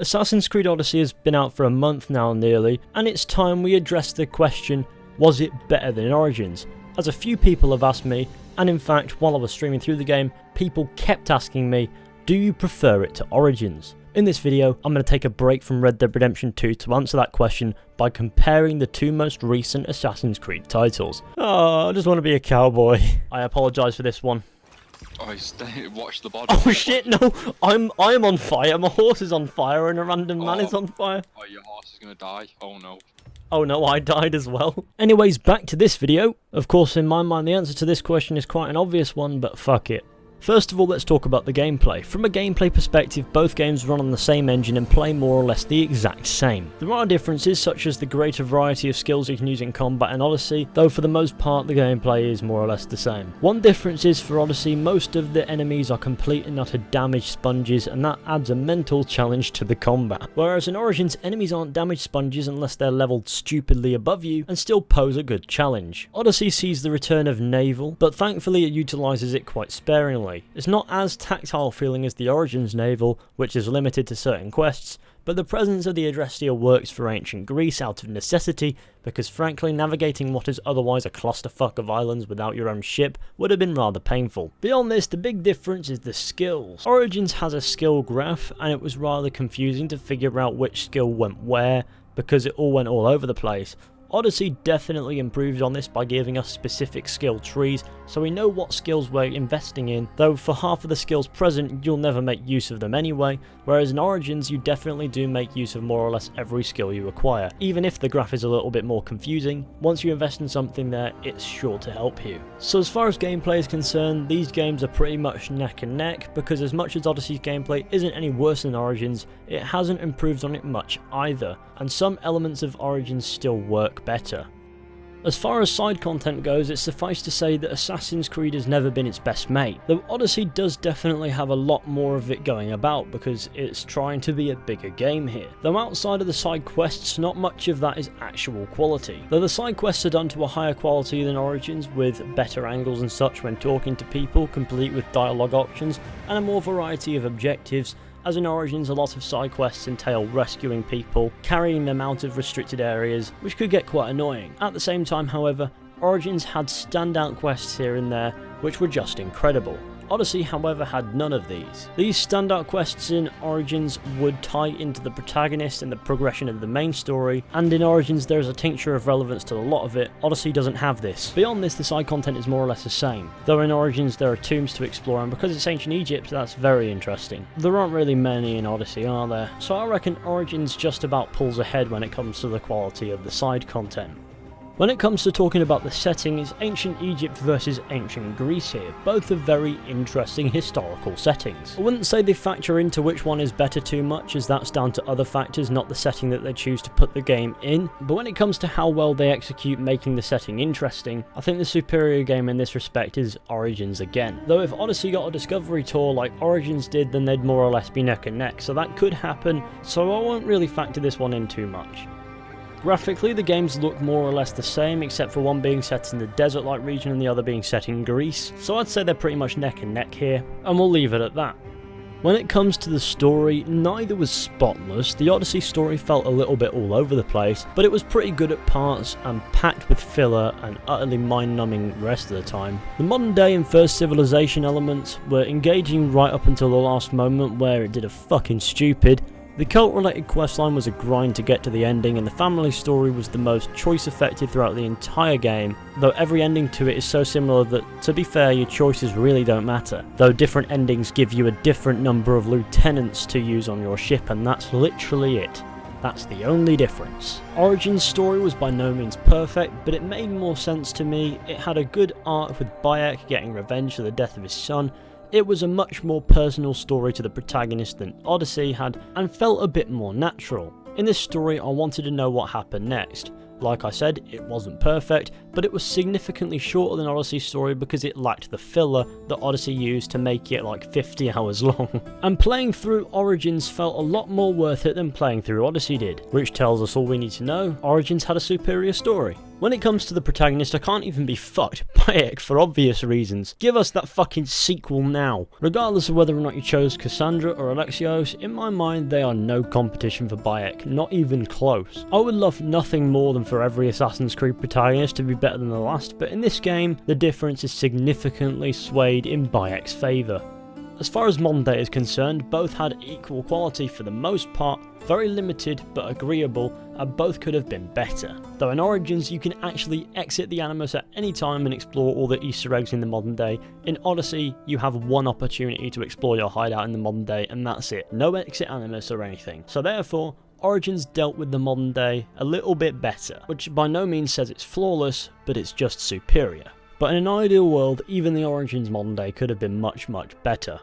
Assassin's Creed Odyssey has been out for a month now nearly, and it's time we address the question, was it better than Origins? As a few people have asked me, and in fact while I was streaming through the game, people kept asking me, do you prefer it to Origins? In this video, I'm going to take a break from Red Dead Redemption 2 to answer that question by comparing the two most recent Assassin's Creed titles. Oh, I just want to be a cowboy. I apologise for this one. Oh, watch the body. Oh shit, no! I'm on fire, my horse is on fire and a random man is on fire. Oh, your horse is gonna die. Oh no. Oh no, I died as well. Anyways, back to this video. Of course, in my mind, the answer to this question is quite an obvious one, but fuck it. First of all, let's talk about the gameplay. From a gameplay perspective, both games run on the same engine and play more or less the exact same. There are differences such as the greater variety of skills you can use in combat in Odyssey, though for the most part the gameplay is more or less the same. One difference is for Odyssey, most of the enemies are complete and utter damage sponges, and that adds a mental challenge to the combat. Whereas in Origins, enemies aren't damage sponges unless they're leveled stupidly above you and still pose a good challenge. Odyssey sees the return of Naval, but thankfully it utilises it quite sparingly. It's not as tactile feeling as the Origins Naval, which is limited to certain quests, but the presence of the Adrestia works for ancient Greece out of necessity, because frankly navigating what is otherwise a clusterfuck of islands without your own ship would have been rather painful. Beyond this, the big difference is the skills. Origins has a skill graph, and it was rather confusing to figure out which skill went where, because it all went all over the place. Odyssey definitely improved on this by giving us specific skill trees, so we know what skills we're investing in, though for half of the skills present you'll never make use of them anyway, whereas in Origins you definitely do make use of more or less every skill you acquire. Even if the graph is a little bit more confusing, once you invest in something there, it's sure to help you. So as far as gameplay is concerned, these games are pretty much neck and neck, because as much as Odyssey's gameplay isn't any worse than Origins, it hasn't improved on it much either, and some elements of Origins still work better. As far as side content goes, it's suffice to say that Assassin's Creed has never been its best mate, though Odyssey does definitely have a lot more of it going about because it's trying to be a bigger game here. Though outside of the side quests, not much of that is actual quality. Though the side quests are done to a higher quality than Origins, with better angles and such when talking to people, complete with dialogue options, and a more variety of objectives. As in Origins, a lot of side quests entail rescuing people, carrying them out of restricted areas, which could get quite annoying. At the same time, however, Origins had standout quests here and there, which were just incredible. Odyssey, however, had none of these. These standout quests in Origins would tie into the protagonist and the progression of the main story, and in Origins there is a tincture of relevance to a lot of it. Odyssey doesn't have this. Beyond this, the side content is more or less the same, though in Origins there are tombs to explore, and because it's ancient Egypt, that's very interesting. There aren't really many in Odyssey, are there? So I reckon Origins just about pulls ahead when it comes to the quality of the side content. When it comes to talking about the setting, it's ancient Egypt versus ancient Greece here. Both are very interesting historical settings. I wouldn't say they factor into which one is better too much, as that's down to other factors, not the setting that they choose to put the game in. But when it comes to how well they execute making the setting interesting, I think the superior game in this respect is Origins again. Though if Odyssey got a discovery tour like Origins did, then they'd more or less be neck and neck, so that could happen, so I won't really factor this one in too much. Graphically, the games look more or less the same, except for one being set in the desert-like region and the other being set in Greece, so I'd say they're pretty much neck and neck here, and we'll leave it at that. When it comes to the story, neither was spotless. The Odyssey story felt a little bit all over the place, but it was pretty good at parts and packed with filler and utterly mind-numbing the rest of the time. The modern day and first civilization elements were engaging right up until the last moment where it did a fucking stupid. The cult-related questline was a grind to get to the ending, and the family story was the most choice-affected throughout the entire game, though every ending to it is so similar that, to be fair, your choices really don't matter, though different endings give you a different number of lieutenants to use on your ship, and that's literally it. That's the only difference. Origin's story was by no means perfect, but it made more sense to me. It had a good arc with Bayek getting revenge for the death of his son. It was a much more personal story to the protagonist than Odyssey had, and felt a bit more natural. In this story, I wanted to know what happened next. Like I said, it wasn't perfect, but it was significantly shorter than Odyssey's story because it lacked the filler that Odyssey used to make it like 50 hours long. And playing through Origins felt a lot more worth it than playing through Odyssey did, which tells us all we need to know: Origins had a superior story. When it comes to the protagonist, I can't even be fucked by it for obvious reasons. Give us that fucking sequel now. Regardless of whether or not you chose Cassandra or Alexios, in my mind they are no competition for Bayek, not even close. I would love nothing more than for every Assassin's Creed protagonist to be better than the last, but in this game, the difference is significantly swayed in Bayek's favour. As far as modern day is concerned, both had equal quality for the most part, very limited but agreeable, and both could have been better. Though in Origins you can actually exit the Animus at any time and explore all the Easter eggs in the modern day, in Odyssey you have one opportunity to explore your hideout in the modern day and that's it, no exit Animus or anything. So therefore, Origins dealt with the modern day a little bit better, which by no means says it's flawless, but it's just superior. But in an ideal world, even the Origins modern day could have been much better.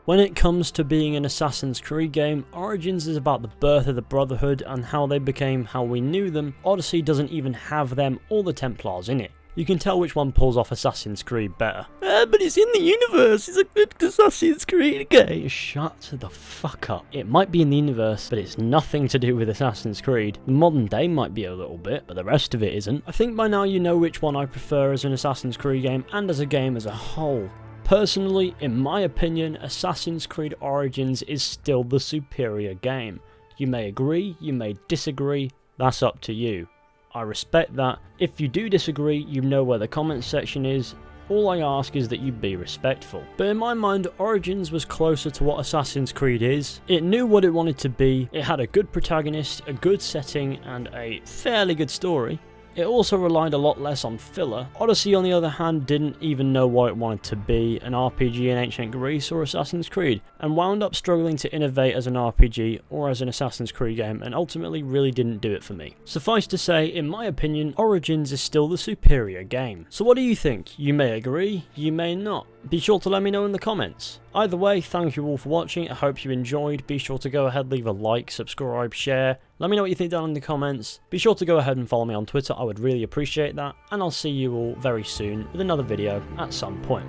When it comes to being an Assassin's Creed game, Origins is about the birth of the Brotherhood and how they became how we knew them. Odyssey doesn't even have them or the Templars in it. You can tell which one pulls off Assassin's Creed better. But it's in the universe, it's a good Assassin's Creed game. Shut the fuck up. It might be in the universe, but it's nothing to do with Assassin's Creed. The modern day might be a little bit, but the rest of it isn't. I think by now you know which one I prefer as an Assassin's Creed game and as a game as a whole. Personally, in my opinion, Assassin's Creed Origins is still the superior game. You may agree, you may disagree, that's up to you. I respect that. If you do disagree, you know where the comments section is. All I ask is that you be respectful. But in my mind, Origins was closer to what Assassin's Creed is. It knew what it wanted to be, it had a good protagonist, a good setting, and a fairly good story. It also relied a lot less on filler. Odyssey, on the other hand, didn't even know what it wanted to be, an RPG in ancient Greece or Assassin's Creed, and wound up struggling to innovate as an RPG or as an Assassin's Creed game, and ultimately really didn't do it for me. Suffice to say, in my opinion, Origins is still the superior game. So what do you think? You may agree, you may not. Be sure to let me know in the comments. Either way, thank you all for watching, I hope you enjoyed. Be sure to go ahead, leave a like, subscribe, share. Let me know what you think down in the comments. Be sure to go ahead and follow me on Twitter, I would really appreciate that. And I'll see you all very soon with another video at some point.